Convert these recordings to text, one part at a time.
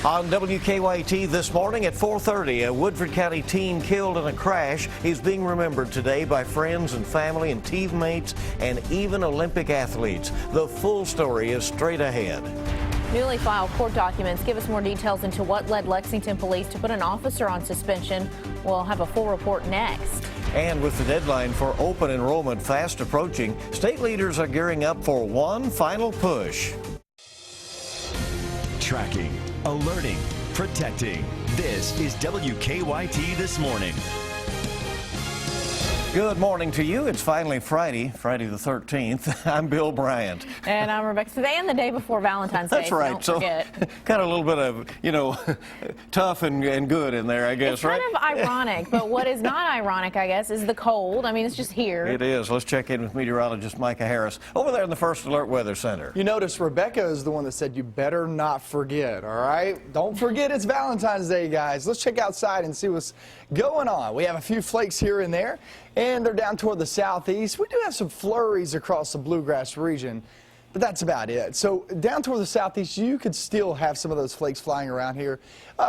On WKYT this morning at 4:30, a Woodford County teen killed in a crash. He's being remembered today by friends and family and teammates and even Olympic athletes. The full story is straight ahead. Newly filed court documents give us more details into what led Lexington police to put an officer on suspension. We'll have a full report next. And with the deadline for open enrollment fast approaching, state leaders are gearing up for one final push. Tracking, alerting, protecting. This is WKYT This Morning. Good morning to you. It's finally Friday the 13th. I'm Bill Bryant. And I'm Rebecca. Today and the day before Valentine's Day. That's right. Don't forget. Kind of a little bit of, tough and good in there, I guess, it's right? Kind of ironic, but what is not ironic, I guess, is the cold. I mean, it's just here. It is. Let's check in with meteorologist Micah Harris over there in the First Alert Weather Center. You notice Rebecca is the one that said you better not forget, all right? Don't forget it's Valentine's Day, guys. Let's check outside and see what's going on. We have a few flakes here and there, and they're down toward the southeast. We do have some flurries across the bluegrass region, but that's about it. So down toward the southeast, you could still have some of those flakes flying around here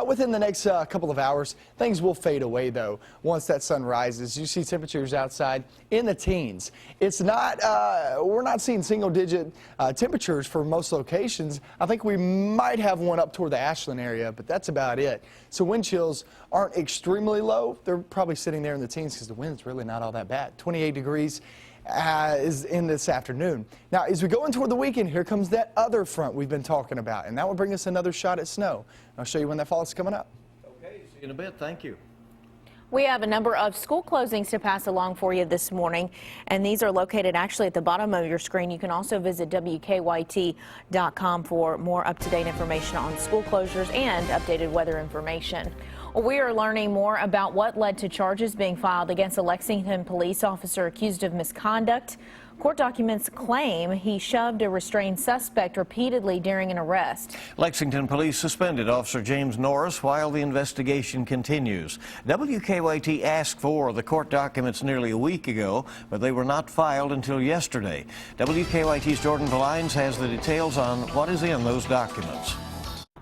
within the next couple of hours. Things will fade away, though, once that sun rises. You see temperatures outside in the teens. It's not, we're not seeing single-digit temperatures for most locations. I think we might have one up toward the Ashland area, but that's about it. So wind chills aren't extremely low. They're probably sitting there in the teens because the wind's really not all that bad. 28 degrees. Is in this afternoon. Now, as we go in toward the weekend, here comes that other front we've been talking about, and that will bring us another shot at snow. I'll show you when that fall is coming up. Okay, see you in a bit. Thank you. We have a number of school closings to pass along for you this morning, and these are located actually at the bottom of your screen. You can also visit WKYT.com for more up-to-date information on school closures and updated weather information. We are learning more about what led to charges being filed against a Lexington police officer accused of misconduct. Court documents claim he shoved a restrained suspect repeatedly during an arrest. Lexington police suspended Officer James Norris while the investigation continues. WKYT asked for the court documents nearly a week ago, but they were not filed until yesterday. WKYT's Jordan Valines has the details on what is in those documents.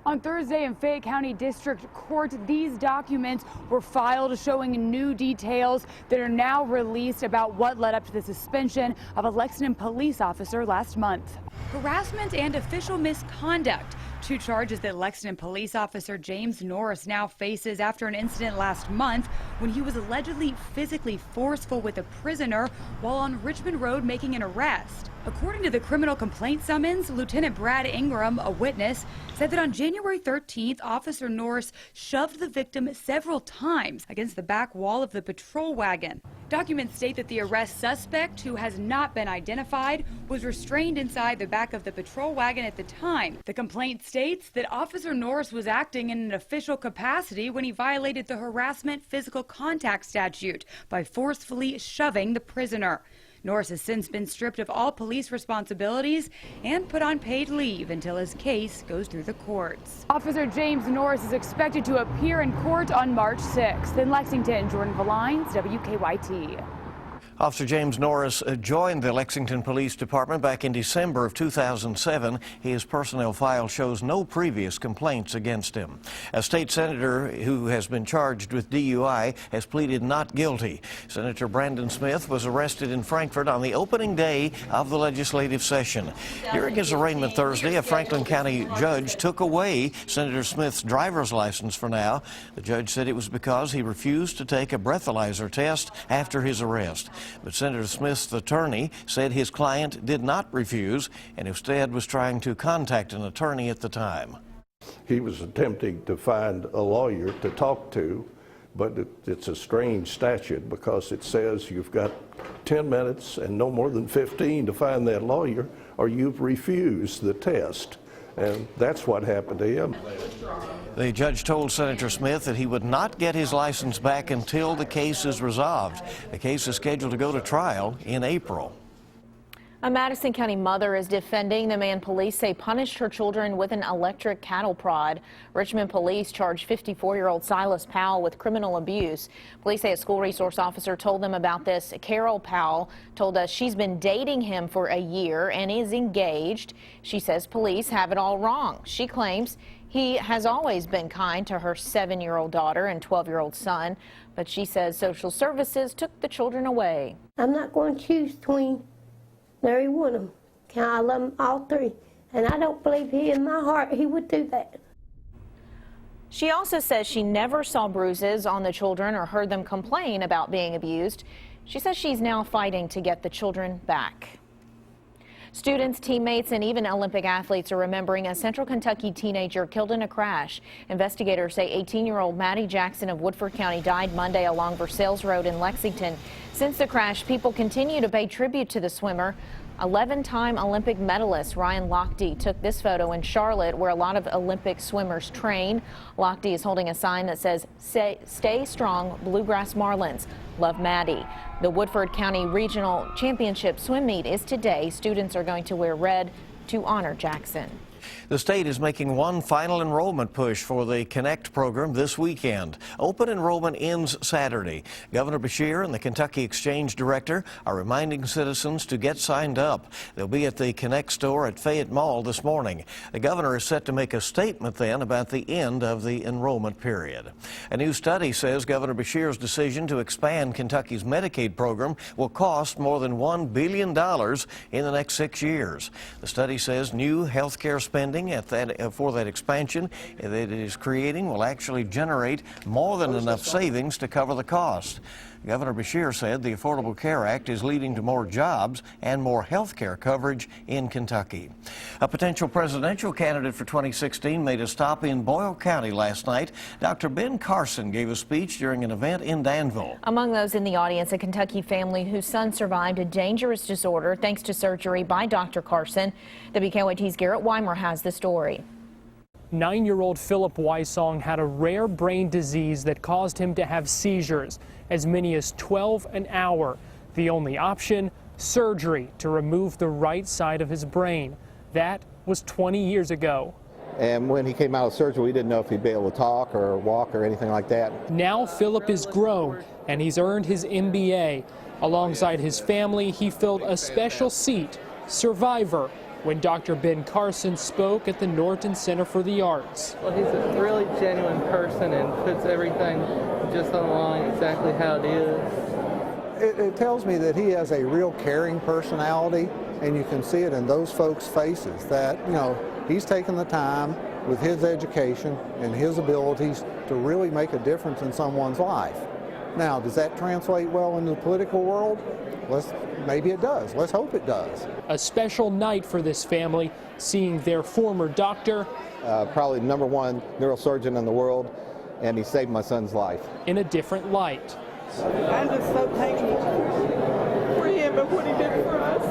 On Thursday in Fayette County District Court, these documents were filed showing new details that are now released about what led up to the suspension of a Lexington police officer last month. Harassment and official misconduct, two charges that Lexington police officer James Norris now faces after an incident last month when he was allegedly physically forceful with a prisoner while on Richmond Road making an arrest. According to the criminal complaint summons, Lieutenant Brad Ingram, a witness, said that on January 13th, Officer Norris shoved the victim several times against the back wall of the patrol wagon. Documents state that the arrest suspect, who has not been identified, was restrained inside the back of the patrol wagon at the time. The complaint states that Officer Norris was acting in an official capacity when he violated the harassment physical contact statute by forcefully shoving the prisoner. Norris has since been stripped of all police responsibilities and put on paid leave until his case goes through the courts. Officer James Norris is expected to appear in court on March 6th. In Lexington, Jordan Valines, WKYT. Officer James Norris joined the Lexington Police Department back in December of 2007. His personnel file shows no previous complaints against him. A state senator who has been charged with DUI has pleaded not guilty. Senator Brandon Smith was arrested in Frankfort on the opening day of the legislative session. During his arraignment Thursday, a Franklin County judge took away Senator Smith's driver's license for now. The judge said it was because he refused to take a breathalyzer test after his arrest. But Senator Smith's attorney said his client did not refuse and instead was trying to contact an attorney at the time. He was attempting to find a lawyer to talk to, but it's a strange statute because it says you've got 10 minutes and no more than 15 to find that lawyer or you've refused the test. And that's what happened to him. The judge told Senator Smith that he would not get his license back until the case is resolved. The case is scheduled to go to trial in April. A Madison County mother is defending the man police say punished her children with an electric cattle prod. Richmond police charged 54-year-old Silas Powell with criminal abuse. Police say a school resource officer told them about this. Carol Powell told us she's been dating him for a year and is engaged. She says police have it all wrong. She claims he has always been kind to her 7-year-old daughter and 12-year-old son, but she says social services took the children away. I'm not going to choose between every one of them. I love them all three, and I don't believe in my heart he would do that. She also says she never saw bruises on the children or heard them complain about being abused. She says she's now fighting to get the children back. Students, teammates, and even Olympic athletes are remembering a Central Kentucky teenager killed in a crash. Investigators say 18-year-old Maddie Jackson of Woodford County died Monday along Versailles Road in Lexington. Since the crash, people continue to pay tribute to the swimmer. 11-time Olympic medalist Ryan Lochte took this photo in Charlotte, where a lot of Olympic swimmers train. Lochte is holding a sign that says, "Stay strong, Bluegrass Marlins. Love Maddie." The Woodford County Regional Championship swim meet is today. Students are going to wear red to honor Jackson. The state is making one final enrollment push for the Connect program this weekend. Open enrollment ends Saturday. Governor Beshear and the Kentucky Exchange Director are reminding citizens to get signed up. They'll be at the Connect store at Fayette Mall this morning. The governor is set to make a statement then about the end of the enrollment period. A new study says Governor Beshear's decision to expand Kentucky's Medicaid program will cost more than $1 billion in the next 6 years. The study says new health care spending for that expansion that it is creating will actually generate more than enough savings to cover the cost. Governor Beshear said the Affordable Care Act is leading to more jobs and more health care coverage in Kentucky. A potential presidential candidate for 2016 made a stop in Boyle County last night. Dr. Ben Carson gave a speech during an event in Danville. Among those in the audience, a Kentucky family whose son survived a dangerous disorder thanks to surgery by Dr. Carson. WKYT's Garrett Weimer has the story. 9-year-old Philip Wysong had a rare brain disease that caused him to have seizures, as many as 12 an hour. The only option, surgery to remove the right side of his brain. That was 20 years ago. And when he came out of surgery, we didn't know if he'd be able to talk or walk or anything like that. Now Philip is grown and he's earned his MBA. Alongside his family, he filled a special seat, survivor, when Dr. Ben Carson spoke at the Norton Center for the Arts. Well, he's a really genuine person and puts everything just on the line exactly how it is. It tells me that he has a real caring personality, and you can see it in those folks' faces that, you know, he's taken the time with his education and his abilities to really make a difference in someone's life. Now, does that translate well into the political world? Maybe it does. Let's hope it does. A special night for this family, seeing their former doctor, probably the #1 neurosurgeon in the world, and he saved my son's life. in a different light. I'm just so thankful for him and what he did for us.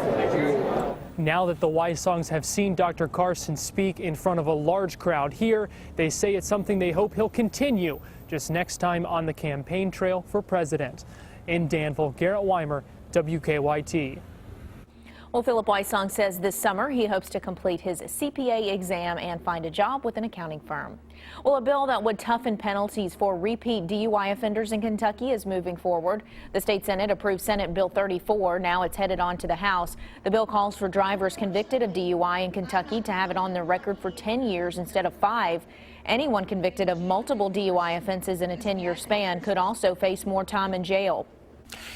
Now that the Wysongs have seen Dr. Carson speak in front of a large crowd here, they say it's something they hope he'll continue just next time on the campaign trail for president. In Danville, Garrett Weimer, WKYT. Well, Philip Wysong says this summer he hopes to complete his CPA exam and find a job with an accounting firm. Well, a bill that would toughen penalties for repeat DUI offenders in Kentucky is moving forward. The state Senate approved Senate Bill 34. Now it's headed on to the House. The bill calls for drivers convicted of DUI in Kentucky to have it on their record for 10 years instead of 5. Anyone convicted of multiple DUI offenses in a 10-year span could also face more time in jail.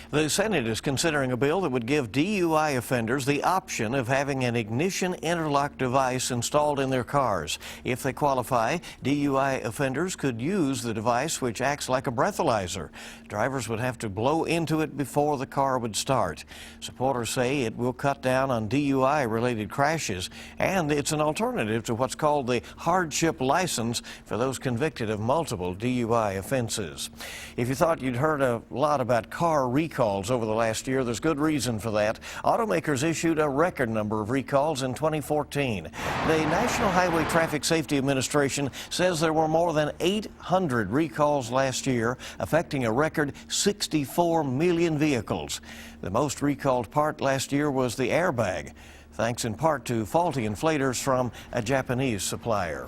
The Senate is considering a bill that would give DUI offenders the option of having an ignition interlock device installed in their cars. If they qualify, DUI offenders could use the device, which acts like a breathalyzer. Drivers would have to blow into it before the car would start. Supporters say it will cut down on DUI-related crashes, and it's an alternative to what's called the hardship license for those convicted of multiple DUI offenses. If you thought you'd heard a lot about cars car recalls over the last year. There's good reason for that. Automakers issued a record number of recalls in 2014. The National Highway Traffic Safety Administration says there were more than 800 recalls last year, affecting a record 64 million vehicles. The most recalled part last year was the airbag, thanks in part to faulty inflators from a Japanese supplier.